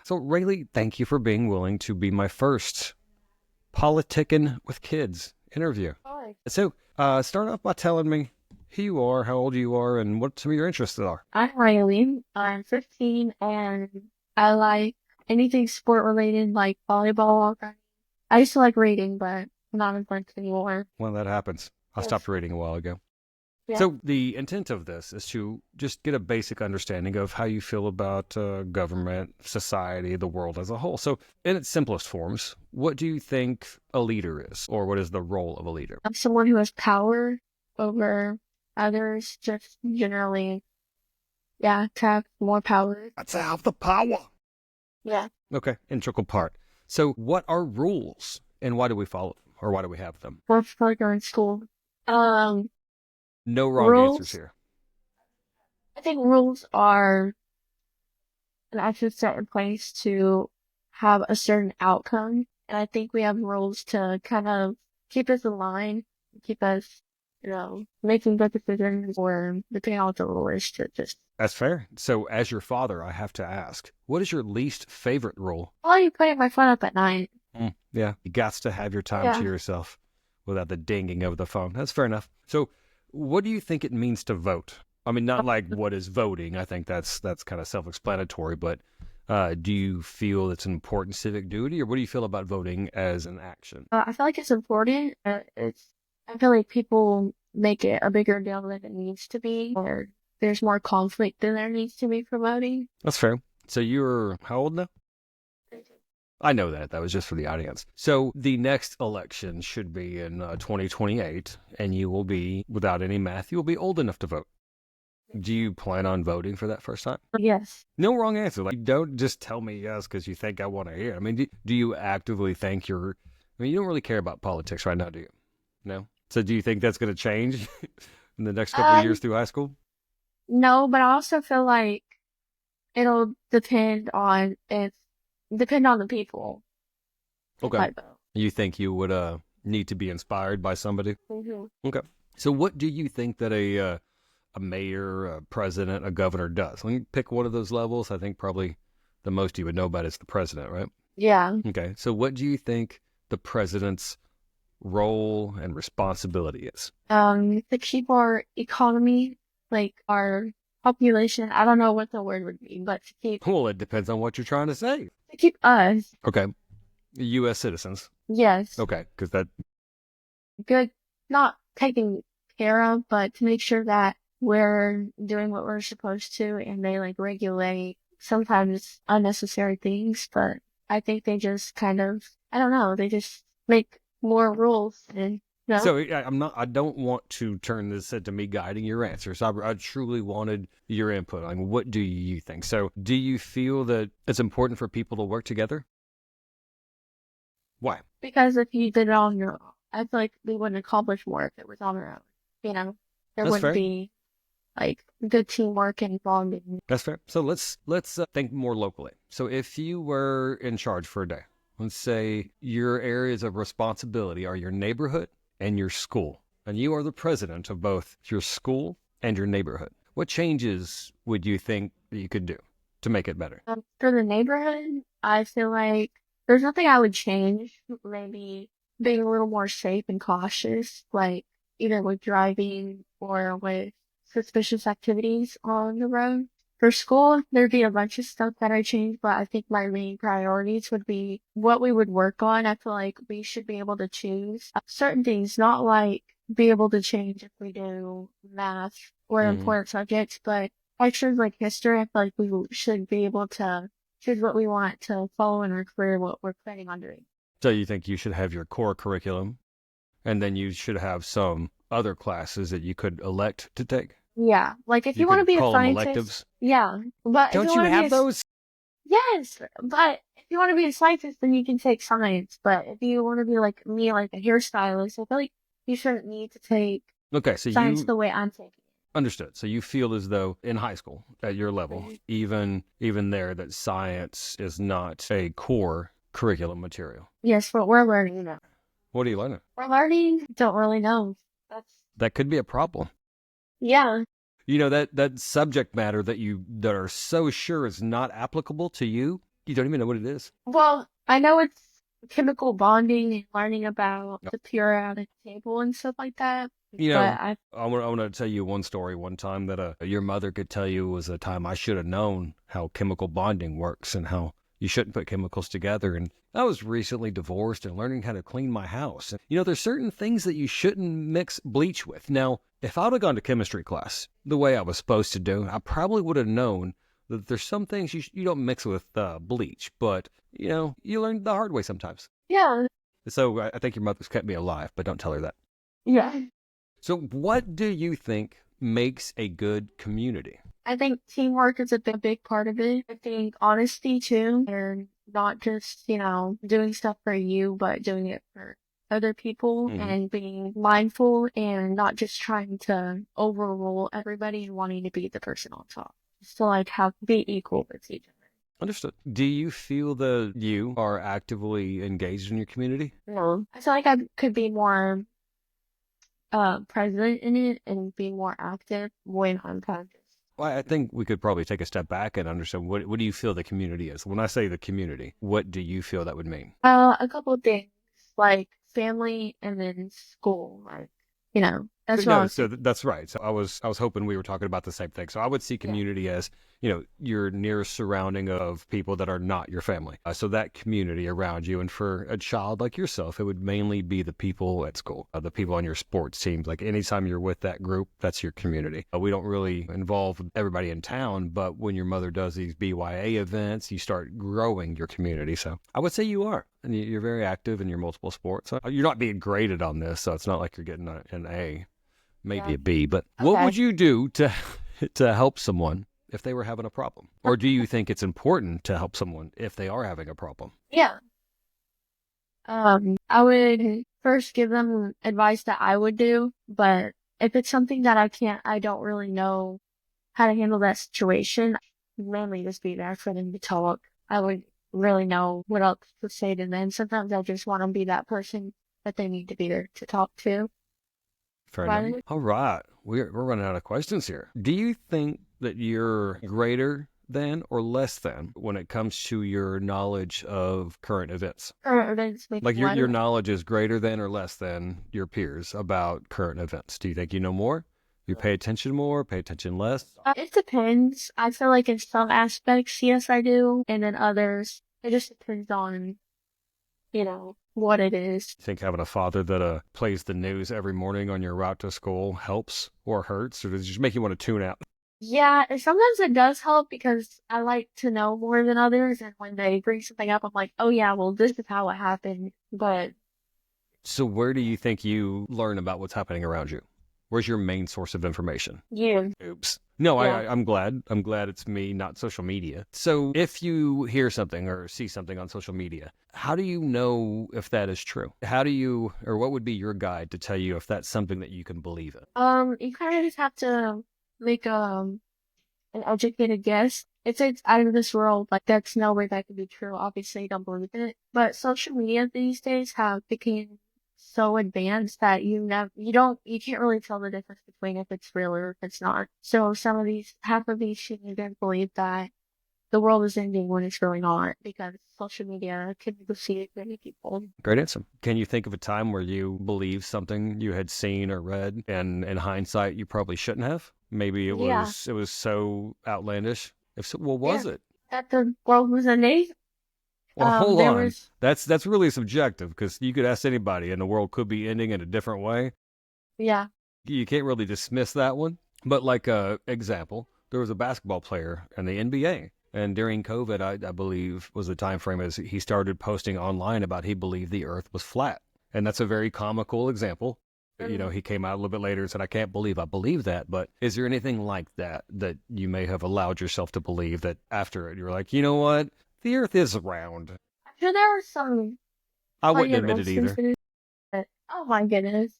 So, Rayleigh, thank you for being willing to be my first Politic'n with Kids interview. Hi. So, start off by telling me who you are, how old you are, and what some of your interests are. I'm Rayleigh. I'm 15 and I like anything sport related like volleyball. I used to like reading, but not as much anymore. Well, that happens. I Yes. stopped reading a while ago. Yeah. So, the intent of this is to just get a basic understanding of how you feel about government, society, the world as a whole. So, in its simplest forms, what do you think a leader is, or what is the role of a leader? I'm someone who has power over others, just generally, yeah, to have more power. That's have the power. Yeah. Okay, integral part. So, what are rules, and why do we follow them, or why do we have them? More further in school. Um, No wrong answers rules. here. I think rules are an action set in place to have a certain outcome. And I think we have rules to kind of keep us in line, keep us, making good decisions or depending on what the rule is to just, That's fair. So, as your father, I have to ask, what is your least favorite rule? oh, you putting my phone up at night. Yeah, you got to have your time to Yeah. yourself without the dinging of the phone. That's fair enough. So, what do you think it means to vote? I mean, not like what is voting. I think that's kind of self-explanatory. But do you feel it's an important civic duty, or what do you feel about voting as an action? I feel like it's important. I feel like people make it a bigger deal than it needs to be, or there's more conflict than there needs to be for voting. That's fair. So you're how old now? I know that. That was just for the audience. So the next election should be in 2028, and you will be, without any math, you will be old enough to vote. Do you plan on voting for that first time? Yes. No wrong answer. Like, don't just tell me yes because you think I want to hear it. I mean, do you actively think you're, I mean, you don't really care about politics right now, do you? No? So do you think that's going to change in the next couple of years Um, through high school? no, but I also feel like it'll depend on the people if Okay. I vote. You think you would need to be inspired by somebody? Hmm. Okay. So what do you think that a mayor, a president, a governor does? Let me pick one of those levels. I think probably the most you would know about is the president, right? Yeah. Okay. So what do you think the president's role and responsibility is? To keep our economy, like our population, I don't know what the word would be, but Well, it depends on what you're trying to say. to keep us, Okay. U.S. citizens. yes, Okay. Because that, good, not taken care of, but to make sure that we're doing what we're supposed to and they like regulate sometimes unnecessary things, but I think they just kind of, I don't know, they just make more rules and, so I don't want to turn this into me guiding your answers. I truly wanted your input. Like, what do you think? So do you feel that it's important for people to work together? Why? because if you did it on your own, I feel like we wouldn't accomplish more if it was on our own. There That's wouldn't fair. be like good teamwork and bonding. That's fair. So let's think more locally. So if you were in charge for a day, let's say your areas of responsibility are your neighborhood and your school, and you are the president of both your school and your neighborhood. What changes would you think that you could do to make it better? For the neighborhood, I feel like there's nothing I would change. Maybe being a little more safe and cautious, like either with driving or with suspicious activities on the road. For school, there'd be a bunch of stuff that I changed, but I think my main priorities would be what we would work on. I feel like we should be able to choose certain things, not like be able to change if we do math or Hmm. important subjects, but lectures like history, I feel like we should be able to choose what we want to follow in our career, what we're planning on doing. So you think you should have your core curriculum, and then you should have some other classes that you could elect to take? Yeah, like if You you want to could be a call them scientist, electives. yeah, but if you Don't you want to be have those? yes, but if you want to be a scientist, then you can take science. But if you want to be like me, like a hairstylist, I feel like you shouldn't need to take Okay, so science you the way I'm taking understood. So you feel as though in high school at your level, it. even there, that science is not a core curriculum material. Yes, what we're learning now. What are you learning? We're learning, don't really know. That's, That could be a problem. yeah, You know, that subject matter that you that are so sure is not applicable to you You don't even know what it is? Well, I know it's chemical bonding and learning about the periodic table and stuff like that, You but know, I want to tell you one story one time that your mother could tell you was a time I should have known how chemical bonding works and how you shouldn't put chemicals together. And I was recently divorced and learning how to clean my house. And, there's certain things that you shouldn't mix bleach with. Now, if I would have gone to chemistry class the way I was supposed to do, I probably would have known that there's some things you don't mix with bleach, but, you learn the hard way sometimes. yeah, So I think your mother's kept me alive, but don't tell her that. yeah. So what do you think makes a good community? I think teamwork is a big part of it. I think honesty too, and not just, doing stuff for you, but doing it for other people Mhm. and being mindful and not just trying to overrule everybody and wanting to be the person on top. Just to be equal with each other. Understood. Do you feel that you are actively engaged in your community? No. I feel like I could be more present in it and be more active when I'm conscious. Well, I think we could probably take a step back and understand what do you feel the community is? When I say the community, what do you feel that would mean? A couple of things like family and then school, that's what I No, was so thinking. that's right. So I was hoping we were talking about the same thing. So I would see Yeah. community as, your nearest surrounding of people that are not your family. So that community around you. And for a child like yourself, it would mainly be the people at school, the people on your sports teams. Like anytime you're with that group, that's your community. We don't really involve everybody in town, but when your mother does these BYA events, you start growing your community. So I would say you are. And you're very active in your multiple sports. You're not being graded on this, so it's not like you're getting an A, maybe Yeah. a B. But what Okay. would you do to to help someone if they were having a problem? Or do you think it's important to help someone if they are having a problem? Yeah. I would first give them advice that I would do, but if it's something that I don't really know how to handle that situation, mainly just be there for them to talk. I would really know what else to say to them. Sometimes I just want to be that person that they need to be there to talk to. Fair enough. Right? All right. We're running out of questions here. Do you think that you're greater than or less than when it comes to your knowledge of current events? Or events make Like your what? knowledge is greater than or less than your peers about current events. Do you think you know more? You pay attention more, pay attention less? It depends. I feel like in some aspects, yes, I do. And in others, it just depends on, what it is. You think having a father that plays the news every morning on your route to school helps or hurts, or does it just make you want to tune out? Yeah, and sometimes it does help because I like to know more than others. And when they bring something up, I'm like, oh yeah, well, this is how it happened. But So where do you think you learn about what's happening around you? Where's your main source of information? you, Oops. No, yeah. I'm glad. I'm glad it's me, not social media. So if you hear something or see something on social media, how do you know if that is true? How do you, or what would be your guide to tell you if that's something that you can believe in? You kind of just have to make an educated guess. If it's out of this world, like that's no way that could be true. Obviously, I don't believe in it. But social media these days have become so advanced that you can't really tell the difference between if it's real or if it's not. So half of these shootings believe that the world is ending when it's really not because social media can deceive many people. Great answer. Can you think of a time where you believed something you had seen or read, and in hindsight, you probably shouldn't have? Maybe Yeah, it was so outlandish. If so, what yeah, was it? that the world was ending. Well, hold There on. was, That's really subjective because you could ask anybody, and the world could be ending in a different way. yeah. You can't really dismiss that one. But like example, there was a basketball player in the NBA, and during COVID, I believe was the time frame as he started posting online about he believed the Earth was flat, and that's a very comical example. He came out a little bit later and said, "I can't believe I believe that." But is there anything like that that you may have allowed yourself to believe that after it, you're like, you know what, the Earth is round? I'm sure there were some I wouldn't poignant admit it either. instances, but oh my goodness.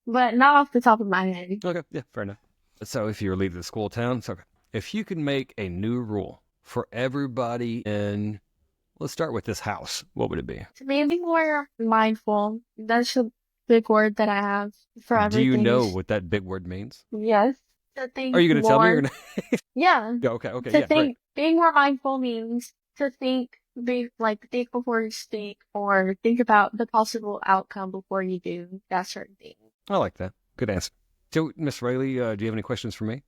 But not off the top of my head. Okay, yeah, fair enough. So if you were leaving the school town, so okay. If you could make a new rule for everybody in, let's start with this house, what would it be? To be more mindful, that's a big word that I have for Do you everything know is what that big word means? yes. To Are think you going to tell me or more, not? yeah. Yeah, okay, To yeah, great. think, being more mindful means to think before you speak, or think about the possible outcome before you do that certain thing. I like that. Good answer. So, Miss Rayleigh, do you have any questions for me?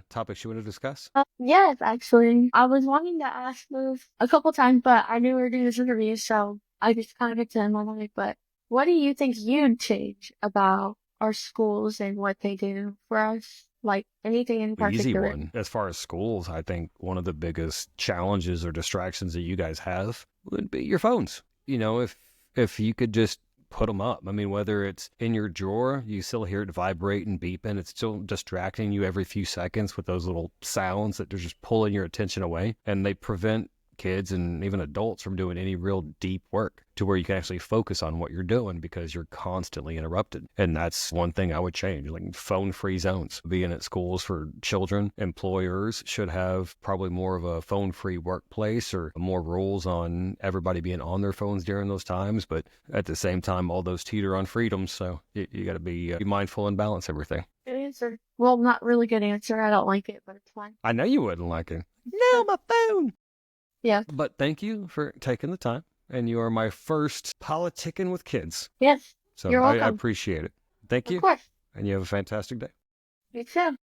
Topics you want to discuss? Yes, actually, I was wanting to ask this a couple times, but I knew we were doing this interview, so I just kind of get to in my mind. But what do you think you'd change about our schools and what they do for us? Like anything in Easy particular? one. As far as schools, I think one of the biggest challenges or distractions that you guys have would be your phones. If you could just put them up. I mean, whether it's in your drawer, you still hear it vibrate and beeping. It's still distracting you every few seconds with those little sounds that they're just pulling your attention away. And they prevent kids and even adults from doing any real deep work to where you can actually focus on what you're doing because you're constantly interrupted. And that's one thing I would change, like phone-free zones. Being at schools for children, employers should have probably more of a phone-free workplace or more rules on everybody being on their phones during those times. But at the same time, all those teeter on freedoms. So you got to be mindful and balance everything. Good answer. Well, not really good answer. I don't like it, but it's fine. I know you wouldn't like it. No, my phone. Yeah. But thank you for taking the time. And you are my first Politic'n with kids. Yes. So You're I welcome. appreciate it. Thank Of you. course. And you have a fantastic day. You too.